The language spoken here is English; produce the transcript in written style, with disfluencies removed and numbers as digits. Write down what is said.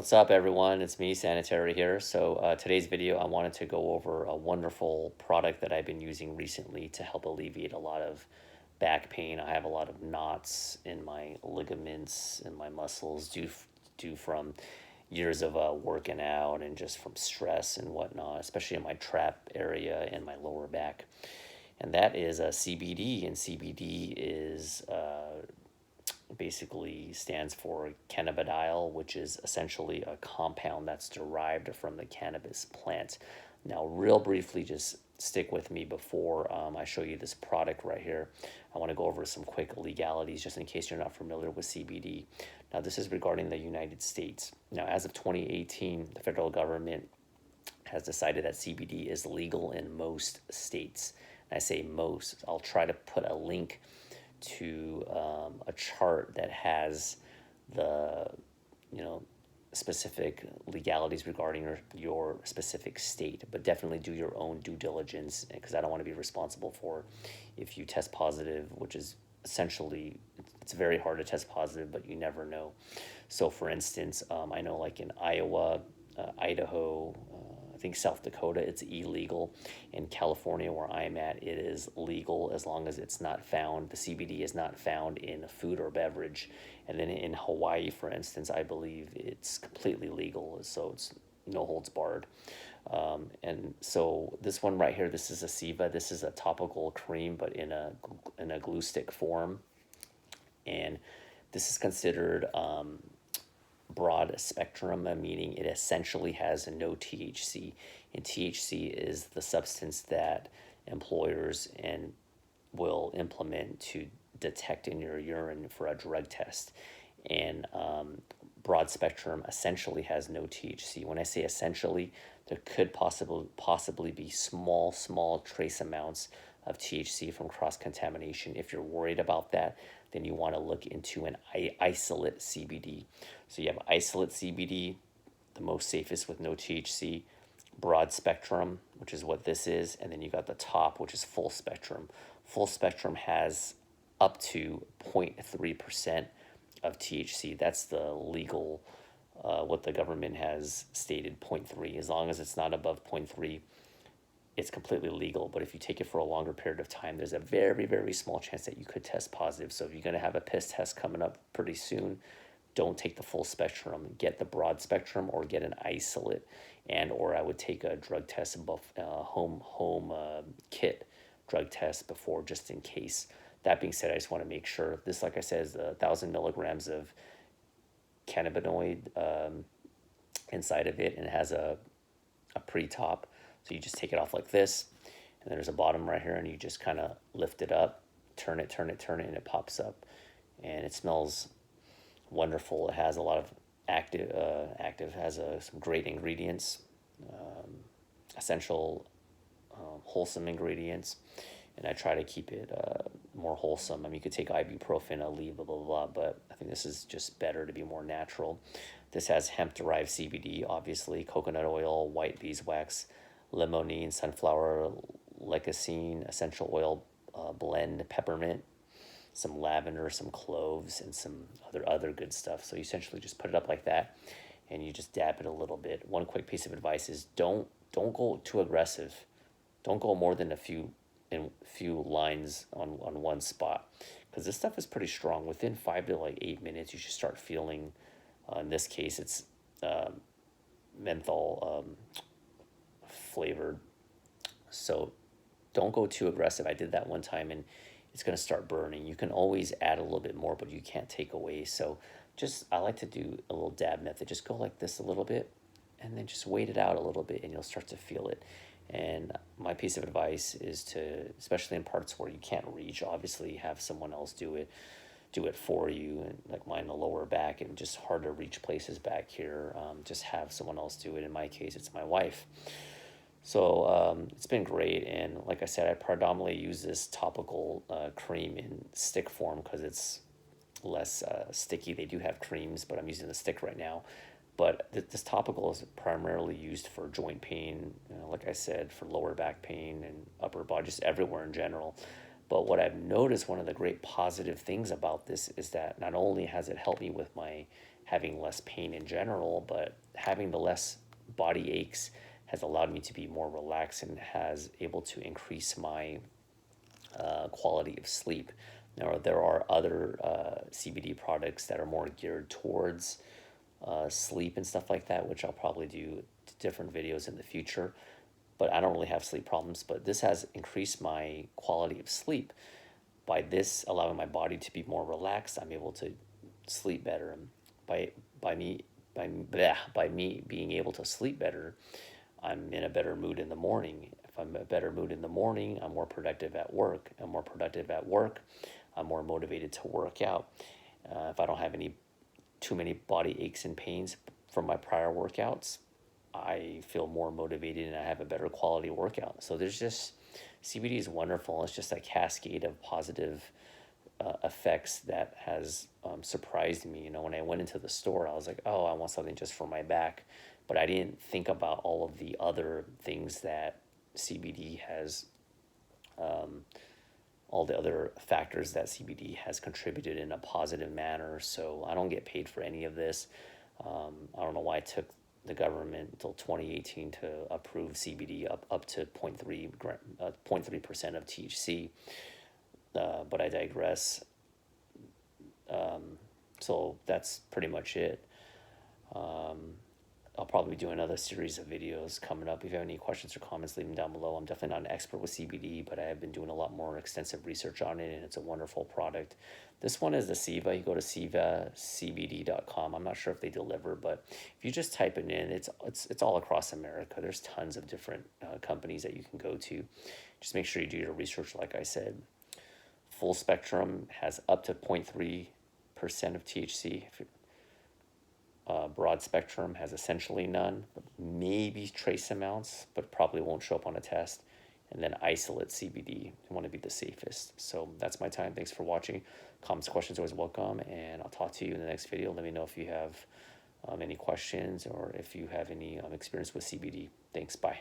What's up, everyone? It's me, Sanitary here. Today's video, I wanted to go over a wonderful product that I've been using recently to help alleviate a lot of back pain. I have a lot of knots in my ligaments and my muscles due from years of working out and just from stress and whatnot, especially in my trap area and my lower back. And that is a CBD, and CBD is basically stands for cannabidiol, which is essentially a compound that's derived from the cannabis plant. Now, real briefly, just stick with me before I show you this product right here. I want to go over some quick legalities just in case you're not familiar with CBD. Now, this is regarding the United States. Now, as of 2018, the federal government has decided that CBD is legal in most states. And I say most. I'll try to put a link to a chart that has the specific legalities regarding your specific state, but definitely do your own due diligence because I don't want to be responsible for if you test positive, which is essentially it's very hard to test positive, but you never know. So for instance, I know like in Iowa, Idaho, I think South Dakota, it's illegal. In California, where I'm at, it is legal as long as it's not found, the CBD is not found in food or beverage. And then in Hawaii, for instance, I believe it's completely legal, so it's no holds barred. And so this one right here, this is a Siva. This is a topical cream, but in a glue stick form, and this is considered broad spectrum, meaning it essentially has no THC. And THC is the substance that employers and will implement to detect in your urine for a drug test. And broad spectrum essentially has no THC. When I say essentially, there could possibly be small trace amounts of THC from cross contamination. If you're worried about that, then you want to look into an isolate CBD. So you have isolate CBD, the most safest with no THC, broad spectrum, which is what this is, and then you got the top, which is full spectrum. Full spectrum has up to 0.3% of THC. That's the legal, what the government has stated, 0.3. As long as it's not above 0.3, it's completely legal. But if you take it for a longer period of time, there's a very small chance that you could test positive. So if you're going to have a piss test coming up pretty soon, don't take the full spectrum. Get the broad spectrum or get an isolate. And or I would take a drug test, home kit drug test before, just in case. That being said, I just want to make sure this, like I said, is 1,000 milligrams of cannabinoid inside of it, and it has a pre-top. So you just take it off like this, and there's a bottom right here, and you just kind of lift it up, turn it, and it pops up, and it smells wonderful. It has a lot of active has some great ingredients, essential, wholesome ingredients, and I try to keep it more wholesome. I mean, you could take ibuprofen, Aleve, blah, blah, blah, but I think this is just better to be more natural. This has hemp-derived CBD, obviously, coconut oil, white beeswax, limonene, sunflower, lecithin, essential oil blend, peppermint, some lavender, some cloves, and some other good stuff. So you essentially just put it up like that, and you just dab it a little bit. One quick piece of advice is don't go too aggressive. Don't go more than a few lines on one spot, because this stuff is pretty strong. Within 5 to like 8 minutes, you should start feeling. In this case, it's menthol flavored. So don't go too aggressive. I did that one time, and it's going to start burning. You can always add a little bit more, but you can't take away. So I like to do a little dab method. Just go like this a little bit, and then just wait it out a little bit, and you'll start to feel it. And my piece of advice is to, especially in parts where you can't reach, obviously have someone else do it for you. And like mine, the lower back, and just hard to reach places back here, just have someone else do it. In my case, it's my wife. So it's been great, and like I said, I predominantly use this topical cream in stick form because it's less sticky. They do have creams, but I'm using the stick right now. But this topical is primarily used for joint pain, like I said, for lower back pain and upper body, just everywhere in general. But what I've noticed, one of the great positive things about this is that not only has it helped me with my having less pain in general, but having the less body aches has allowed me to be more relaxed and has able to increase my quality of sleep. Now, there are other CBD products that are more geared towards sleep and stuff like that, which I'll probably do different videos in the future. But I don't really have sleep problems. But this has increased my quality of sleep by this allowing my body to be more relaxed. I'm able to sleep better. By by me by me being able to sleep better, I'm in a better mood in the morning. If I'm in a better mood in the morning, I'm more productive at work. I'm more productive at work. I'm more motivated to work out. If I don't have any too many body aches and pains from my prior workouts, I feel more motivated and I have a better quality workout. So there's just CBD is wonderful. It's just a cascade of positive effects that has surprised me. You know, when I went into the store, I was like, oh, I want something just for my back. But I didn't think about all of the other things that CBD has, all the other factors that CBD has contributed in a positive manner. So I don't get paid for any of this. I don't know why it took the government until 2018 to approve CBD up to 0.3% of THC. But I digress. So that's pretty much it. I'll probably do another series of videos coming up. If you have any questions or comments, leave them down below. I'm definitely not an expert with CBD, but I have been doing a lot more extensive research on it, and it's a wonderful product. This one is the Seva. You go to sevacbd.com. I'm not sure if they deliver, but if you just type it in, it's all across America. There's tons of different companies that you can go to. Just make sure you do your research, like I said. Full spectrum has up to 0.3% of THC. Broad spectrum has essentially none, maybe trace amounts, but probably won't show up on a test. And then isolate CBD, you want to be the safest. So that's my time. Thanks for watching. Comments, questions, always welcome. And I'll talk to you in the next video. Let me know if you have any questions or if you have any experience with CBD. Thanks. Bye.